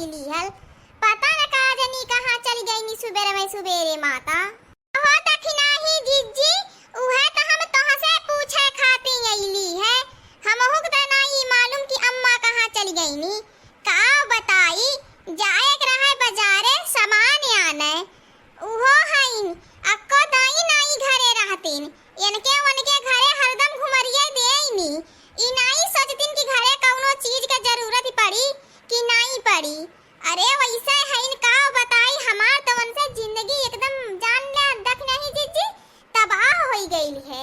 ली हल। पता न का जनी कहाँ चल गई नी सुबेरे माता। हो तखिना ही जिज्जी उहे तो हम तोह से पूछे खाती आईली है। हमहु के नहीं मालूम कि अम्मा कहाँ चल गई नी। का बताई जाए के रहे बाजारे सामान आने उहो हईन अक्को दाई नाई घरे रहतीन इनके उनके घरे हरदम घुमरिए देईनी। ई नाई सोचतीन कि घरे कौनो चीज के जरूरत पड़ी कि नहीं पड़ी। अरे वैसे हईन का बताई हमार तो उनसे जिंदगी एकदम जान ले दख नहीं जीजी तबाह होई गई है।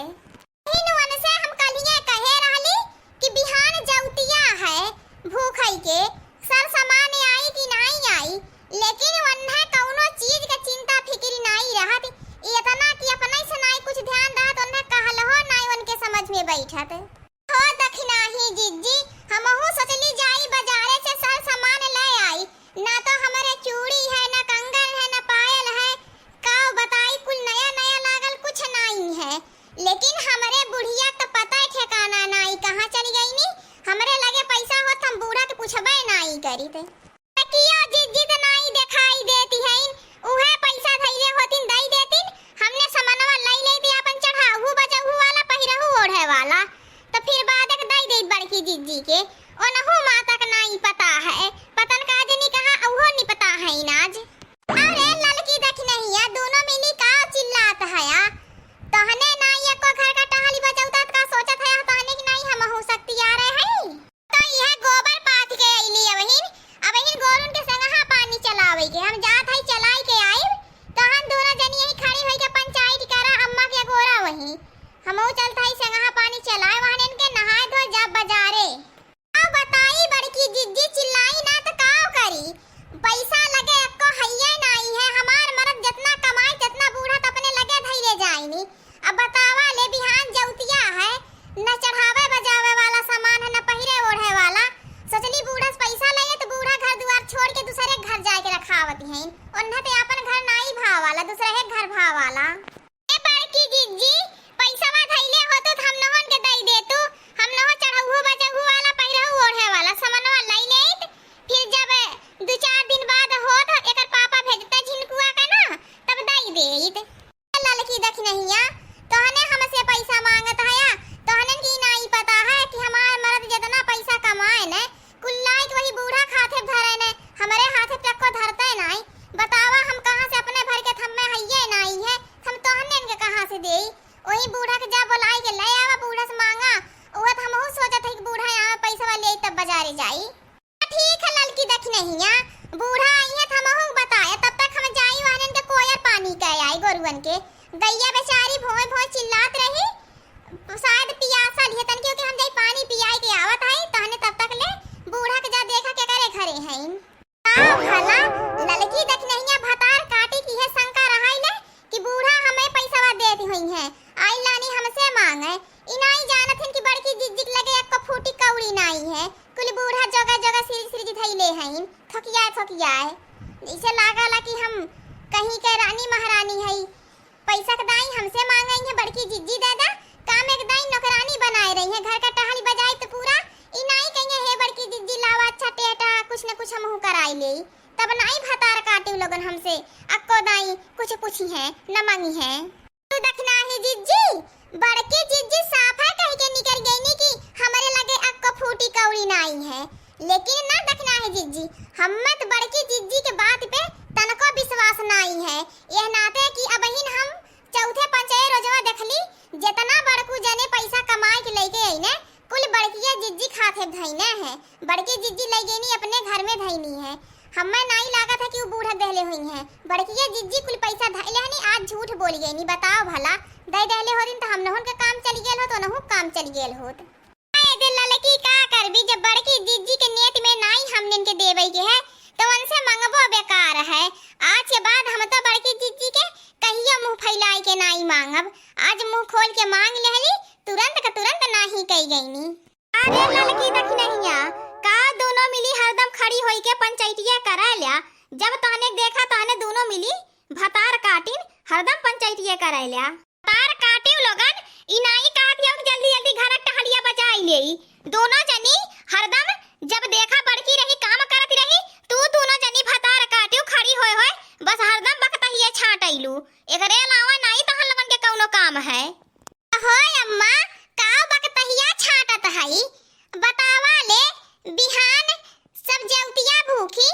इन उनसे हम कलिए कहे रहली कि बिहान जौतिया है भूखई के सर सामान आई कि नहीं आई, लेकिन उन्हें कौनो चीज के चिंता फिक्र नहीं रहत। इतना कि अपने से नहीं कुछ ध्यान रहत उन्हें कहलहो नहीं उनके समझ में बैठत। हो दखिना ही जीजी हमहु सोचली जाई बाजारे से सर सामान ले आई। ना तो हमारे चूड़ी है ना कंगन है ना पायल है। का बताई कुल नया नया लागल कुछ नहीं है। लेकिन हमारे बुढ़िया तो पता है ठिकाना नहीं कहाँ चली गई नी। हमारे लगे पैसा होत हम बूढ़ा के पूछबे नहीं करी थे। किया जीजी तो नहीं दिखाई देती है। उहे पैसा धइले होतिन दई देतिन हमने सामानवा लई लेती अपन चढ़ाऊ बजहू वाला पहिरहू ओढ़े वाला तो फिर बाद एक दई देत बड़की जीजी के ओनहु माता का नहीं पता है। पतन का जनी कहां ओहो नहीं पता है इनाज। अरे ललकी देख नहीं है दोनों मिली का चिल्लात है या तहने नहीं एको घर का टहली बजौता का सोचत है तहने कि नहीं हम हो सकती आ रहे हैं। तो यह गोबर पाथ के आईली अबहिन गोरुन के संग हां पानी चलावे के हम जात है चलाई के आई तो हम दोनों जनी यही खड़ी होई के पंचायत करा अम्मा के गोरा वही हमहु चलता है संग हां पानी चलाए वहां इनके नहाए धो जब बाजारे। अब बताई बड़की जिज्जी चिल्लाई ना तो का करी पैसा लगे एको हइये नहीं है। हमार मर्द जितना कमाई जितना बूढ़ा तो अपने लगे धइले जाईनी। अब बतावा ले बिहान जौतिया है न चढ़ावे बजावे वाला सामान है न पहिरे ओढ़े वाला। सोचली बूढ़ा से पैसा ले तो बूढ़ा घर द्वार छोड़ के दूसरे घर जाके रखावत हैं उन्हें तो अपन घर नहीं भाव वाला दूसरे है घर भाव वाला। ए बड़की जिज्जी पैसावा धइले हो तो हम नहन के दई दे तू हम नह चढ़ाऊ बजहू वाला पहिरहू ओढ़े वाला सामानवा लई लेत फिर जब 2-4 दिन बाद होत एकर पापा भेजते झिनकुआ का ना तब दई देत। ललकी देख नहिया तोहने हमसे पैसा मांगत है तोहने की नहीं पता है कि हमार मर्द जितना पैसा कमाए ने कुल्लाई के वही बूढ़ा खाते धरे ने हमारे हाथे तक को धरते नहीं। बतावा हम कहां से अपने भर के थम्मे हइये नहीं है हम तोहने इनके कहां से देई। वही बूढ़ा के जा बुलाई के ले आवा बूढ़ा से मांगा ओत हमहु सोचत है कि बूढ़ा यहां पैसा ले तब बाजारे जाई। ठीक है ललकी देख नहिया बूढ़ा आई है हमहु बताए तब तक हम जाई वहां इनके कोयर पानी के आई गोरुवन के गैया बेचारी भोए भोए चिल्लात रही शायद पियासा लिए तन क्योंकि हम जाई पानी पियाई के आवत है तहने तब तक ले बूढ़ा के जा देखा के करे घरे हैं। का भला ललकी देख नहिया भतार काटी की है शंका रहाई ले कि बूढ़ा हमें पैसावा देती हुई है आई लानी हमसे मांगे इनाई जानत हैं कि बड़की जिज्जी लगे एक फूटी कौड़ी नहीं है कुल बूढ़ा जगह जगह सिर धइले हैं थकिया है इसे लागला कि हम कहीं के रानी महारानी है पैसा के दाई हमसे मांग रही है बड़की जिज्जी दादा काम एक दाई नौकरानी बनाए रही है घर का टहली बजाई तो पूरा इनाई कहिए है बड़की जिज्जी लावा अच्छा टेटा कुछ न कुछ हमहु कराई ले तब नहीं भतार काटे लोगन हमसे अक्को दाई कुछ पूछी है न मांगी है। तू देखना है जिज्जी बड़की जिज्जी साफ है कह के निकल गई नी कि हमारे लगे अक्को फूटी कौड़ी नहीं है। लेकिन ना देखना है जिज्जी हम्मे तो बड़की जिज्जी के बात पे तनको विश्वास नहीं है। यह नाते कि अबहिन हम चौथे पंचये रोजवा देखली जितना बड़कू जने पैसा कमाए के लेके आई ने कुल बड़किया जिज्जी खाते धइने है। बड़की जिज्जी ले गईनी अपने घर में धइनी है हमें नहीं लगा था कि वो बूढ़ा दहले हुई है। बड़किया जिज्जी कुल पैसा धइले हनी आज झूठ बोल गईनी बताओ भला दई दहले हो दिन तो हम नहुन का काम चली गेल हो तो नहु काम चली गेल होत। ए दिल ललकी का करबी जब बड़की जिज्जी के नियत में नहीं हमने इनके देवई के है तो उनसे मंगबो बेकार है। आज के बाद हम तो बड़की जिज्जी के कहियो मुंह फैलाई के नहीं मांगब आज मुंह खोल के मांग लेहली तुरंत का तुरंत नहीं कही गईनी। अरे ललकी देख नहिया का दोनों मिली हरदम खड़ी होई के पंचायतिया करा लिया जब तहने देखा तहने दोनों मिली भतार काटिन हरदम पंचायतिया करा लिया भतार काटिव लोगन इनाई कहत यौ जल्दी जल्दी घर टहलिया बजाई लेई दोनों जनी हरदम जब देखा बड़की रही काम करती रही तू ना जनी भतार काटियो खड़ी होय बस हरदम बकतहिए छाटैलू एकरे अलावा नहीं तहन लगन के कौनो काम है। होय अम्मा काव बकतहिया छाटत हई बतावा ले बिहान सब जवतिया भूखी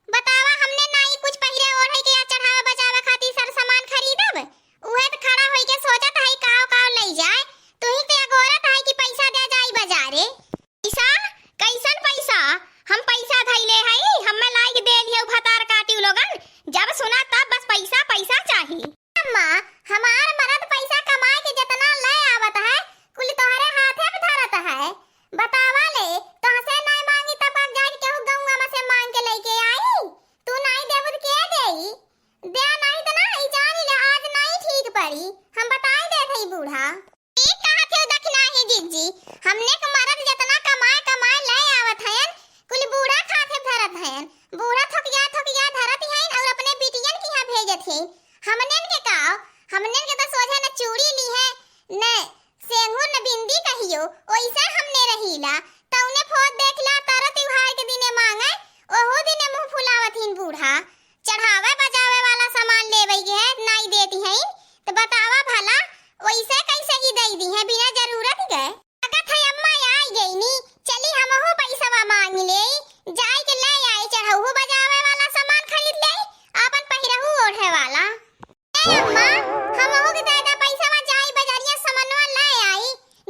बतावा हमने नहीं कुछ पहिरे ओढ़े के या चढ़ावा बजावा खातिर सर सामान खरीदब उहे त खड़ा होई के सोचत हई काव काव लई जाए तू ही ते गोरत हई कि पैसा दे जाई बाजारे। पैसा कैसन पैसा हम पैसा धइले हई हम्मे लाइक दे लियो भतार काटियो लोगन जब सुना तब बस पैसा पैसा चाहिए। अम्मा हमार मरद पैसा कमाए के जितना ले आवत है कुल तोहरे हाथे पे धरत है बतावा ले तोहसे नहीं मांगी तब अब जाके केहू गौवा में से मांग के लेके आई तू नहीं देबू त के देई दे नहीं त नहीं जान ले आज नहीं ठीक पड़ी हम बताई देत हई बूढ़ा ठीक कहा थे दखना ही जीजी हमने के मरद जितना कमाए कमाए ले आवत है कुल बूढ़ा खाते धरत है बूढ़ा थकिया धरत है और अपने बिटियन के यहां भेजत है हमने के काव हमने के तो सोझे न चूड़ी ली है न सेंगूर न बिंदी कहियो ओइसे हमने रहीला तौने फोट देखला तारा त्योहार के दिने मांगे ओहो दिने मुंह फुलावथिन बूढ़ा चढ़ावे बजावे वाला सामान लेवई के है नहीं देती है तो बतावा भला ओइसे कैसे ही दई दी है बिना जरूरत के अगत है अम्मा आई गई नी चली हमहु पैसा मांग ले जाई के ले आई चढ़ाऊ बजावे वाला सामान खरीद ले अपन पहिरहु ओढ़े वाला ए अम्मा हमहु के दादा पैसा में जाई बाजारिया सामानवा ले आई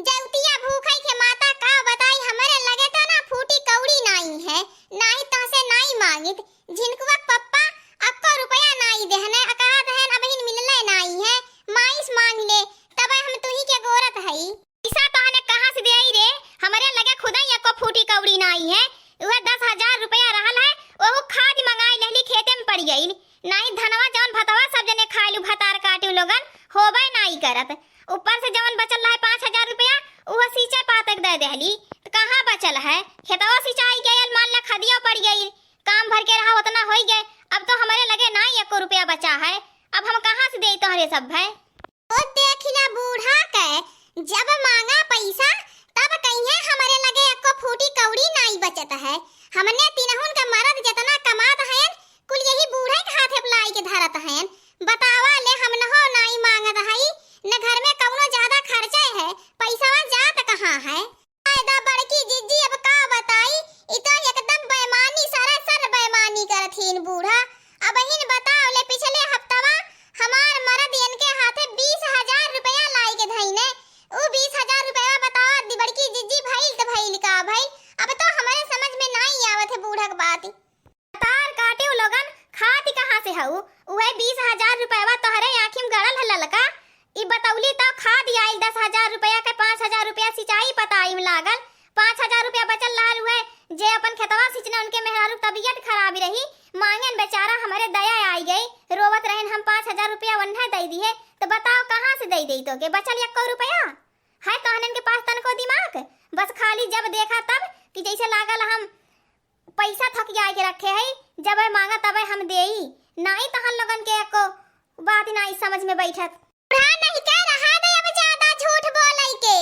जवतिया भूखई के माता का बताई हमरे लगे तो ना फूटी कौड़ी नहीं है नहीं तो से नहीं मांगित झिनकुआ पप्पा अक्को रुपया नहीं देहने अका दहन अबहिन मिलले नहीं है माइस मांग ले तबे हम तुही के गोरत हई पैसा तहने कहां से देई रे हमरे लगे खुदाई अक्को फूटी कौड़ी नहीं है उहे 10,000 रुपया रहल है ओहु खाद मंगाई लेली खेते में पड़ गई नहीं धनवा जवन भतवा सब जने खाइलू भतार काटियो लोगन होबे नहीं करत ऊपर से जवन बचल है 5,000 रुपया उहो सींचे पातक दे देहली तो कहां बचल है खेतवा सिंचाई के मान ला खदिया पड़ गई काम भर के रहा उतना हो गए अब तो हमारे लगे नहीं 1 रुपया बचा है अब हम कहां से देई तोहरे सब है ओ देखिला बूढ़ा के जब मांगा पैसा तब कहिए हमारे लगे एको फूटी कौड़ी नहीं बचत है हमने तीनहुन का मरद जितना कमात है कुल यही बूढ़े के हाथे लाई के धरत है बतावा ले हम न हो नहीं मांगत हई न घर में कौनो ज्यादा खर्चा है पैसा जात कहां है फायदा बड़की जिज्जी अब का बताई इ तो एकदम बेईमानी सरासर बेईमानी करथिन बूढ़ा अब हिन बताओ ले पिछले हफ्तावा हमार मरद इनके हाथे 20,000 रुपया लाई के धइने उ 20,000 रुपया बताओ दी बड़की जिज्जी भइल त भइल का भइल अब तो हमारे समझ में नहीं आवत है बूढ़ा के बात तार काटे लोगन खाती कहां से हऊ उहे 20,000 रुपया तोहरे आंखी में गड़ल है ललका ई बतौली तो खाद आइल 10,000 रुपया के 5,000 रुपया सिंचाई पताई में लागल 5,000 रुपया बचल लाल हुए जे अपन खेतवा सिंचने उनके मेहरारू तबीयत खराब रही मांगन बेचारा हमारे दया आई गई रोवत रहन हम 5,000 रुपया वन्हा दई दिए तो बताओ कहां से दई देई तो के बचल 1 रुपया है तहनन के पास तनको दिमाग बस खाली जब देखा तब कि जैसे लागल हम पैसा थक जाए के रखे है जब मांगा तब हम देई नहीं तहन लगन के एको बात नहीं समझ में बैठत बुढ़ा नहीं कह रहा दे अब ज्यादा झूठ बोलई के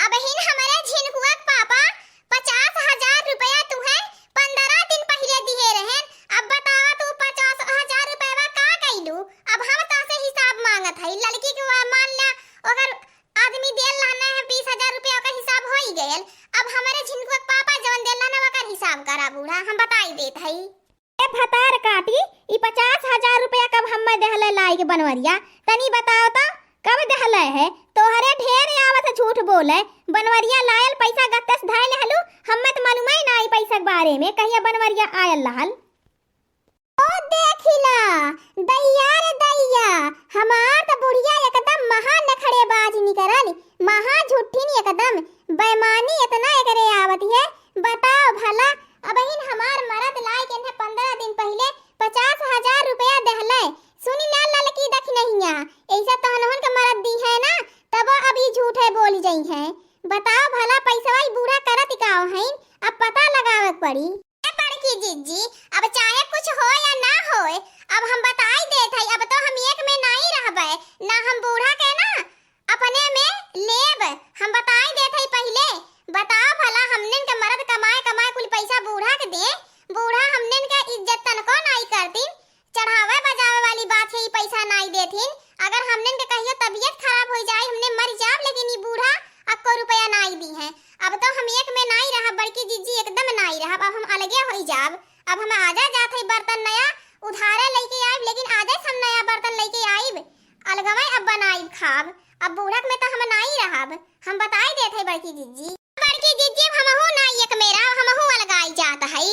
अब हिन हमारे झिनकुआ पापा 50,000 रुपया तू है 15 दिन पहले दिए रहन अब बतावा तू 50,000 रुपया का कइलू अब हम तो से हिसाब मांगत है लड़की के मान ला अगर आदमी देल लाना है 20,000 रुपया का हिसाब होई गयल अब हमारे झिनकुआ पापा जवन देल लाना का हिसाब करा बूढ़ा हम बताई देत हई ए भतार काटी ई 50,000 रुपया कब हम्मे देहले लाई के बनवरिया तनी बताओ तो कब देहले है तोहरे ढेर आवत झूठ बोले बनवरिया लायल पैसा गत्तस धाइले हलू हम्मे त मालूम ही नहीं पैसा के बारे में कहिया बनवरिया आयल रहल ओ देखिला दैया रे दैया हमार त बुढ़िया एकदम महा नखड़ेबाज निकरल महा झूठीन एकदम बेईमानी इतना एकरे आवत है बताओ भला अब इन हमार मरद लाई के 15 दिन पहले 50,000 रुपया देहले सुनी ना ललकी दख नहिया ऐसा तहनहन के मरद दी है ना तब अभी झूठे बोल जई है बताओ भला पैसा ही बूढ़ा करत काओ है अब पता लगावे पड़ी ए बड़की जिज्जी अब चाहे कुछ हो या ना होए अब हम बताई देत है अब तो हम एक में नहीं रहबे ना हम बूढ़ा के ना अपने में लेब हम बताई देत है पहले बताओ भला हमने के मरद कमाए कमाए कुल पैसा बूढ़ा के दे बूढ़ा हमने का इज्जत रहब, अब बूढ़क में तो हम नहीं रहब, हम बताई देत है बड़की जिज्जी। बड़की जिज्जी हमहू नहीं एक मेरा हमहू अलगाई जात है।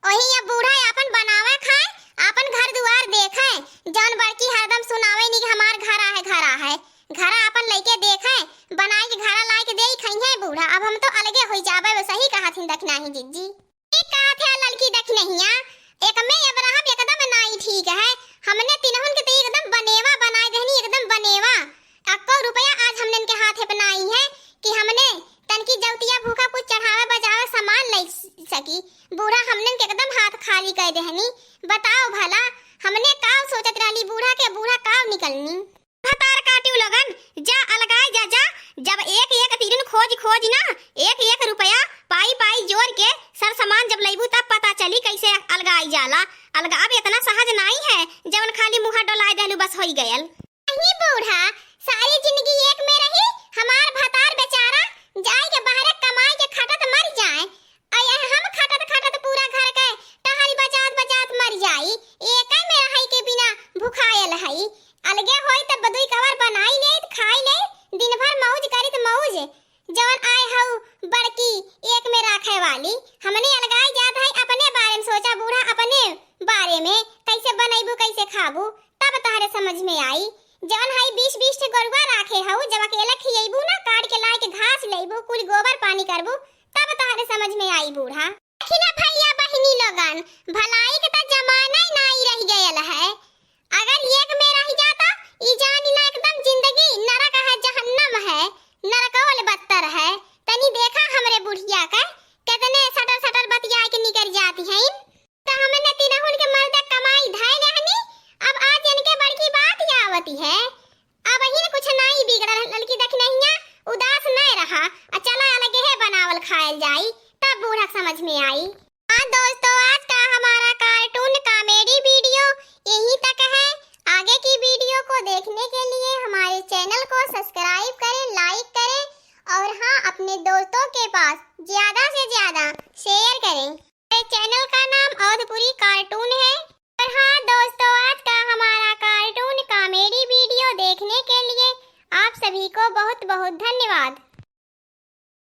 वही अब बूढ़ा अपन बनावे खाए, अपन घर दुआर देखे, जौन बड़की हरदम सुनावे नहीं कि हमार घरा है, घरा अपन लइके देखे, बनाई के घरा लाई के देई खई है बूढ़ा। अब हम तो अलगे होई जाबे, सही कहा थी दखना ही जिज्जी। एक कहा थे लड़की दखनहिया, एक में अब रहब एकदम नहीं ठीक है। हमने तिनहुन के तो एकदम बनेवा बनाई देहनी, एकदम बनेवा। अक्को रुपया आज हमने के हाथ बनाई है कि हमने तनकी जवतिया भूखा कुछ चढ़ावे बजावे सामान ले सकी। बूढ़ा हमने के एकदम हाथ खाली कर देहनी। बताओ भला हमने काव सोचत रहली बूढ़ा के, बूढ़ा काव निकलनी। तार काटियो लगन, जा अलगाई जा। जब एक एक तीरन खोज ना, एक एक रुपया पाई जोड़ के सर सामान जब लईबू तब पता चली कैसे अलगाई जाला। अलगाव इतना सहज नहीं है, जवन खाली मुंह डोलाई देलू बस होई गयल। नहीं बूढ़ा, सारी जिंदगी एक में रही, हमार भतार बेचारा जाई के बाहर कमाई के खटत मर जाए, हम खटत पूरा घर के टहल बजात मर जाई। एक में रही के बिना भुखायल हई। अलगे होई त बदुई कवर बनाई ले खाई ले, दिन भर मौज करी त मौज। जवन आए हऊ बड़की एक में रखे वाली, हमने अलगाई जात है अपने बारे में सोचा। बूढ़ा अपने बारे में कैसे बनैबू कैसे खाबू तब तहरे समझ में आई। जवन हई 20-20 के गोरुआ राखे हऊ, जब अकेला खियैबू ना, काट के लाई के घास लेबू, कुल गोबर पानी करबू तब तहरे समझ में आई बूढ़ा। अखिला भैया बहिनी लोगन, भलाई के त जमाना ही नहीं रह गयल है। अगर एक में रह जाता ई जानी ना एकदम जिंदगी नरक है, जहन्नम है, नरकवल बदतर है। तनी देखा हमरे बुढ़िया का कितने सटल बतिया के निकल जाती हैं। तो हमने तिनहुन के मर्द कमाई धाय रहनी, अब आज इनके बड़की बात ही आवती है। अब ही कुछ नहीं बिगड़ल, लड़की दखनहिया उदास नहीं रहा, चला अलगे है बनावल खायल जाई, तब बूढ़ा समझ में आई। हाँ दोस्तों, आज का हमारा कार्टून कॉमेडी वीडियो यहीं तक है। आगे की वीडियो को देखने के लिए हमारे चैनल को सब्सक्राइब करें, लाइक करें और हाँ अपने दोस्तों के पास ज्यादा से ज्यादा शेयर करें। मेरे चैनल का नाम अवधपुरी कार्टून है। और हाँ दोस्तों, आज का हमारा कार्टून कॉमेडी वीडियो देखने के लिए आप सभी को बहुत बहुत धन्यवाद।